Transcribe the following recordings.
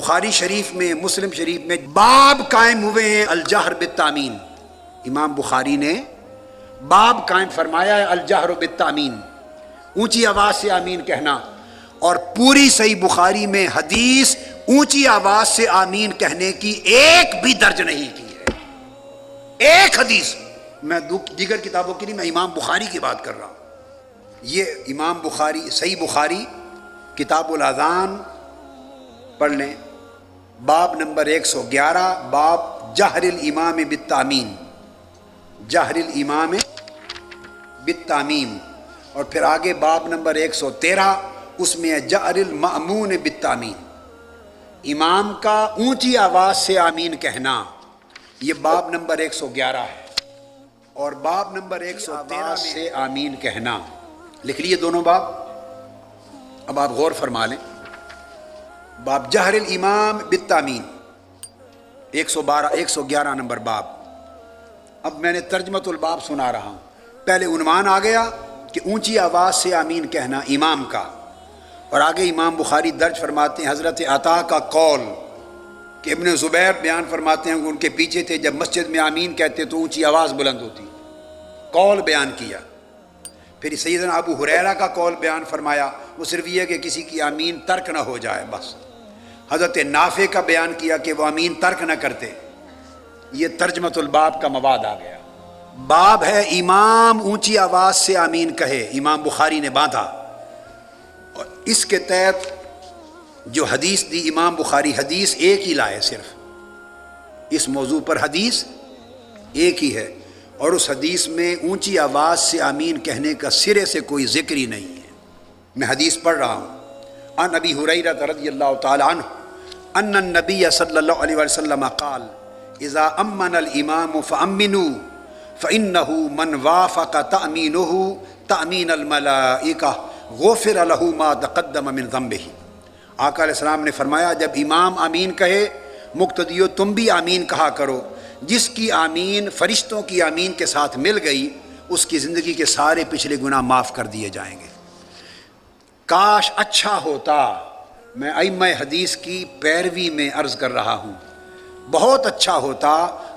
بخاری شریف میں، مسلم شریف میں باب قائم ہوئے ہیں الجہر بالتامین. امام بخاری نے باب قائم فرمایا ہے الجہر بالتامین، اونچی آواز سے آمین کہنا. اور پوری صحیح بخاری میں حدیث اونچی آواز سے آمین کہنے کی ایک بھی درج نہیں کی ہے، ایک حدیث. میں دیگر کتابوں کی نہیں، میں امام بخاری کی بات کر رہا ہوں. یہ امام بخاری صحیح بخاری کتاب الاذان پڑھ لیں، باب نمبر 111، باب جہر الامام بالتامین، جہر الامام بالتامین. اور پھر آگے باب نمبر 113، اس میں ہے جہر المأمون بالتامین، امام کا اونچی آواز سے آمین کہنا. یہ باب نمبر 111 ہے. اور باب نمبر 113 سے آمین کہنا لکھ لیے دونوں باب. اب آپ غور فرما لیں. باب جہر الامام بالتامین 111 نمبر باب. اب میں نے ترجمۃ الباب سنا رہا ہوں. پہلے عنوان آ گیا کہ اونچی آواز سے آمین کہنا امام کا، اور آگے امام بخاری درج فرماتے ہیں حضرت عطا کا قول کہ ابن زبیر بیان فرماتے ہیں کہ ان کے پیچھے تھے، جب مسجد میں آمین کہتے تو اونچی آواز بلند ہوتی. قول بیان کیا. پھر سیدنا ابو ہریرہ کا قول بیان فرمایا، وہ صرف یہ کہ کسی کی آمین ترک نہ ہو جائے بس. حضرت نافع کا بیان کیا کہ وہ آمین ترک نہ کرتے. یہ ترجمۃ الباب کا مواد آ گیا. باب ہے امام اونچی آواز سے آمین کہے، امام بخاری نے باندھا. اور اس کے تحت جو حدیث دی امام بخاری، حدیث ایک ہی لائے، صرف اس موضوع پر حدیث ایک ہی ہے، اور اس حدیث میں اونچی آواز سے آمین کہنے کا سرے سے کوئی ذکر ہی نہیں ہے. میں حدیث پڑھ رہا ہوں. عن ابی ہریرہ رضی اللہ تعالی عنہ ان النبی صلی اللہ علیہ وسلم قال اذا امن الامام فامنوا فانه من وافق تامینه تامین الملائکہ غفر له ما تقدم من ذنبہ. آقا علیہ السلام نے فرمایا جب امام آمین کہے، مقتدیو تم بھی آمین کہا کرو. جس کی آمین فرشتوں کی آمین کے ساتھ مل گئی، اس کی زندگی کے سارے پچھلے گناہ معاف کر دیے جائیں گے. کاش اچھا ہوتا، میں ائمہ حدیث کی پیروی میں عرض کر رہا ہوں، بہت اچھا ہوتا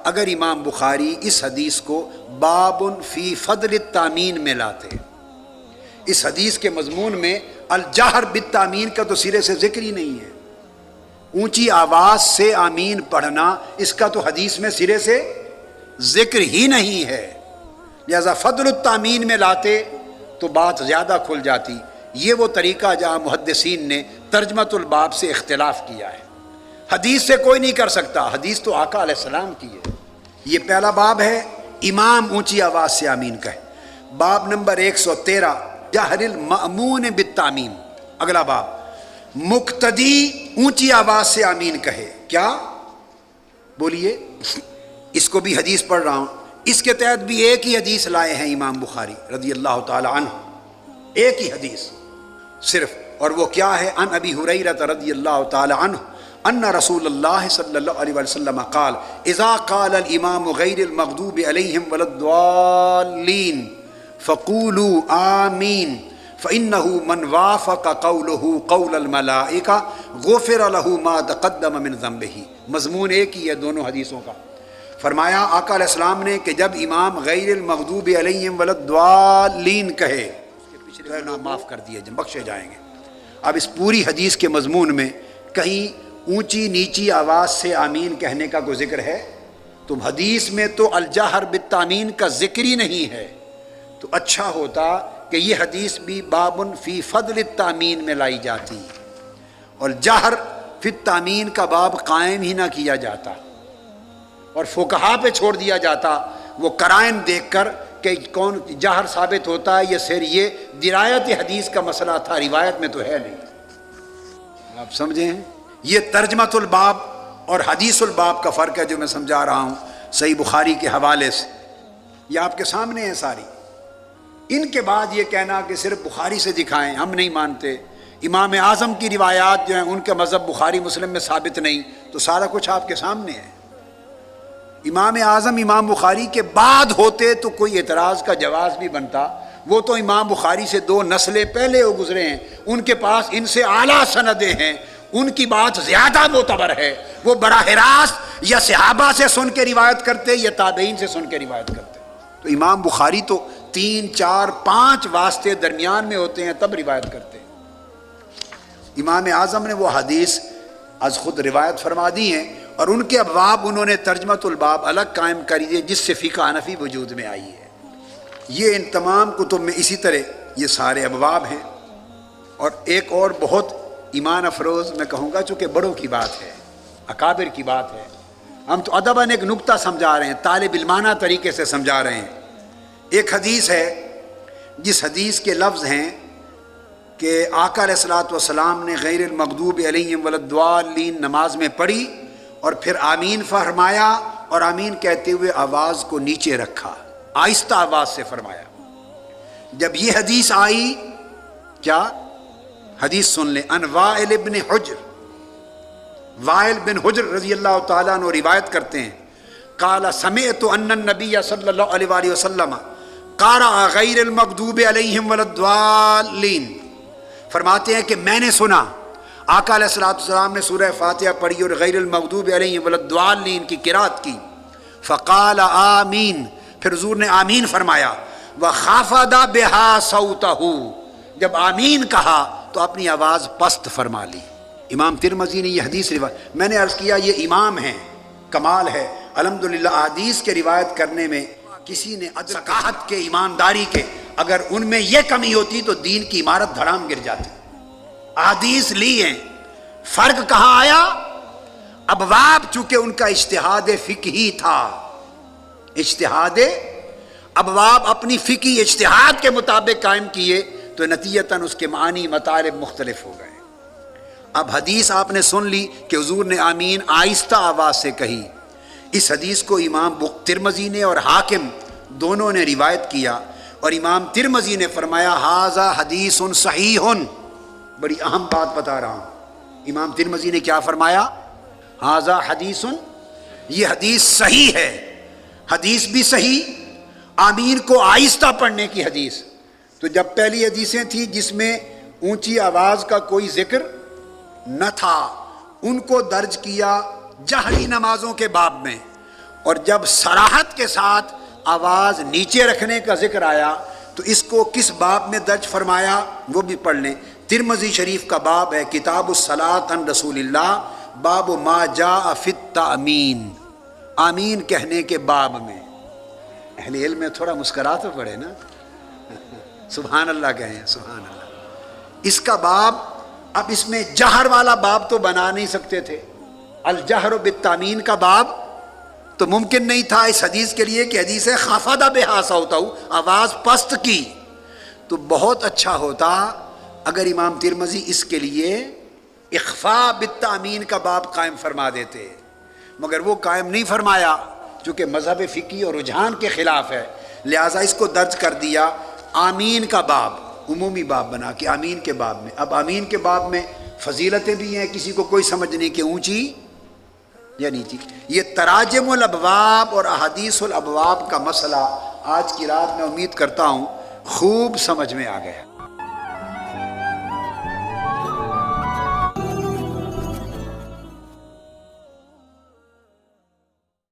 اگر امام بخاری اس حدیث کو باب فی فضل التامین میں لاتے. اس حدیث کے مضمون میں الجہر بالتامین کا تو سرے سے ذکر ہی نہیں ہے. اونچی آواز سے آمین پڑھنا، اس کا تو حدیث میں سرے سے ذکر ہی نہیں ہے. لہذا فضل التامین میں لاتے تو بات زیادہ کھل جاتی. یہ وہ طریقہ جہاں محدثین نے ترجمۃ الباب سے اختلاف کیا ہے. حدیث سے کوئی نہیں کر سکتا، حدیث تو آقا علیہ السلام کی ہے. یہ پہلا باب ہے امام اونچی آواز سے آمین کہے. باب نمبر 113 جہر المأمون بالتامین. اگلا باب مقتدی اونچی آواز سے آمین کہے. کیا بولیے؟ اس کو بھی حدیث پڑھ رہا ہوں. اس کے تحت بھی ایک ہی حدیث لائے ہیں امام بخاری رضی اللہ تعالی عنہ، ایک ہی حدیث صرف. اور وہ کیا ہے؟ عن ابی ہریرہ رضی اللہ تعالی عنہ ان رسول اللہ صلی اللہ علیہ وسلم قال اذا قال الامام غیر المغضوب علیہم ولا الضالین فقولوا آمین فإنه من وافق قوله قول الملائکہ غفر له ما تقدم من ذنبہ. مضمون ایک ہی ہے دونوں حدیثوں کا. فرمایا آقا علیہ السلام نے کہ جب امام غیر المغضوب علیہم ولا الضالین کہے، اس کے پچھلے گناہ معاف کر دیے بخشے جائیں گے. اب اس پوری حدیث کے مضمون میں کہیں اونچی نیچی آواز سے آمین کہنے کا کوئی ذکر ہے؟ تو حدیث میں تو الجہر بالتامین کا ذکر ہی نہیں ہے. تو اچھا ہوتا کہ یہ حدیث بھی باب فی فضل التامین میں لائی جاتی اور جہر فی التامین کا باب قائم ہی نہ کیا جاتا اور فقہا پہ چھوڑ دیا جاتا وہ قرائن دیکھ کر کہ کون جہر ثابت ہوتا ہے. یہ صرف یہ درایت حدیث کا مسئلہ تھا، روایت میں تو ہے نہیں. آپ سمجھیں ہیں؟ یہ ترجمۃ الباب اور حدیث الباب کا فرق ہے جو میں سمجھا رہا ہوں صحیح بخاری کے حوالے سے. یہ آپ کے سامنے ہے ساری. ان کے بعد یہ کہنا کہ صرف بخاری سے دکھائیں، ہم نہیں مانتے. امام اعظم کی روایات جو ہیں ان کا مذہب بخاری مسلم میں ثابت نہیں، تو سارا کچھ آپ کے سامنے ہے. امام اعظم امام بخاری کے بعد ہوتے تو کوئی اعتراض کا جواز بھی بنتا. وہ تو امام بخاری سے 2 نسلیں پہلے وہ گزرے ہیں، ان کے پاس ان سے اعلیٰ سندیں ہیں. ان کی بات زیادہ معتبر ہے، وہ براہ راست یا صحابہ سے سن کے روایت کرتے یا تابعین سے سن کے روایت کرتے. تو امام بخاری تو 3 4 5 واسطے درمیان میں ہوتے ہیں تب روایت کرتے ہیں. امام اعظم نے وہ حدیث از خود روایت فرما دی ہیں، اور ان کے ابواب انہوں نے ترجمۃ الباب الگ قائم کر دیے جس سے فقہ حنفی وجود میں آئی ہے. یہ ان تمام کتب میں اسی طرح یہ سارے ابواب ہیں. اور ایک اور بہت ایمان افروز میں کہوں گا، چونکہ بڑوں کی بات ہے، اکابر کی بات ہے، ہم تو ادباً ایک نکتہ سمجھا رہے ہیں، طالب علمانہ طریقے سے سمجھا رہے ہیں. ایک حدیث ہے جس حدیث کے لفظ ہیں کہ آقا علیہ الصلوۃ والسلام نے غیر المغضوب علیہم ولا الضالین نماز میں پڑھی اور پھر آمین فرمایا، اور آمین کہتے ہوئے آواز کو نیچے رکھا، آہستہ آواز سے فرمایا. جب یہ حدیث آئی، کیا حدیث سن لیں، ان وائل بن حجر، وائل بن حجر رضی اللہ تعالیٰ عنہ روایت کرتے ہیں، قال سمعت ان النبی صلی اللہ علیہ وآلہ وسلم قرأ غیر المغضوب علیہم ولا الضالین، فرماتے ہیں کہ میں نے سنا آقا علیہ الصلوۃ والسلام نے سورہ فاتحہ پڑھی اور غیر المغضوب علیہم ولا الضالین کی قرات کی. فقال آمین، پھر حضور نے آمین فرمایا. وخفض بها صوته، جب آمین کہا تو اپنی آواز پست فرما لی. امام ترمذی نے یہ حدیث روایت، میں نے عرض کیا یہ امام ہیں، کمال ہے الحمدللہ. حدیث کے روایت کرنے میں کسی نے ثقافت کے، ایمانداری کے، اگر ان میں یہ کمی ہوتی تو دین کی عمارت دھڑام گر جاتی. حدیث لی ہیں، فرق کہاں آیا؟ ابواب چونکہ ان کا اجتہاد فقہی تھا، اجتہاد ابواب اپنی فقہی اجتہاد کے مطابق قائم کیے تو نتیجتاً اس کے معنی مطالب مختلف ہو گئے. اب حدیث آپ نے سن لی کہ حضور نے آمین آہستہ آواز سے کہی. اس حدیث کو امام ترمذی نے اور حاکم دونوں نے روایت کیا، اور امام ترمذی نے فرمایا ھذا حدیث صحیح. بڑی اہم بات بتا رہا ہوں، امام ترمذی نے کیا فرمایا؟ ھذا حدیث، یہ حدیث صحیح ہے. حدیث بھی صحیح، آمین کو آہستہ پڑھنے کی حدیث. تو جب پہلی حدیثیں تھیں جس میں اونچی آواز کا کوئی ذکر نہ تھا، ان کو درج کیا جہری نمازوں کے باب میں، اور جب صراحت کے ساتھ آواز نیچے رکھنے کا ذکر آیا تو اس کو کس باب میں درج فرمایا وہ بھی پڑھ لیں. ترمذی شریف کا باب ہے کتاب الصلاۃ عن رسول اللہ، باب ما جاء فی التأمین، آمین کہنے کے باب میں. اہل علم میں تھوڑا مسکرا تو پڑے نا، سبحان اللہ کہیں، سبحان اللہ. اس کا باب، اب اس میں جہر والا باب تو بنا نہیں سکتے تھے، الجہر بالتامین کا باب تو ممکن نہیں تھا اس حدیث کے لیے کہ حدیث خفض بها صوته، آواز پست کی. تو بہت اچھا ہوتا اگر امام ترمذی اس کے لیے اخفاء بالتامین کا باب قائم فرما دیتے، مگر وہ قائم نہیں فرمایا چونکہ مذہب فقہی اور رجحان کے خلاف ہے، لہٰذا اس کو درج کر دیا آمین کا باب، عمومی باب بنا کے آمین کے باب میں. اب آمین کے باب میں فضیلتیں بھی ہیں، کسی کو کوئی سمجھ نہیں کہ اونچی یا نیچی. یہ تراجم الابواب اور احادیث الابواب کا مسئلہ آج کی رات میں امید کرتا ہوں خوب سمجھ میں آ گیا.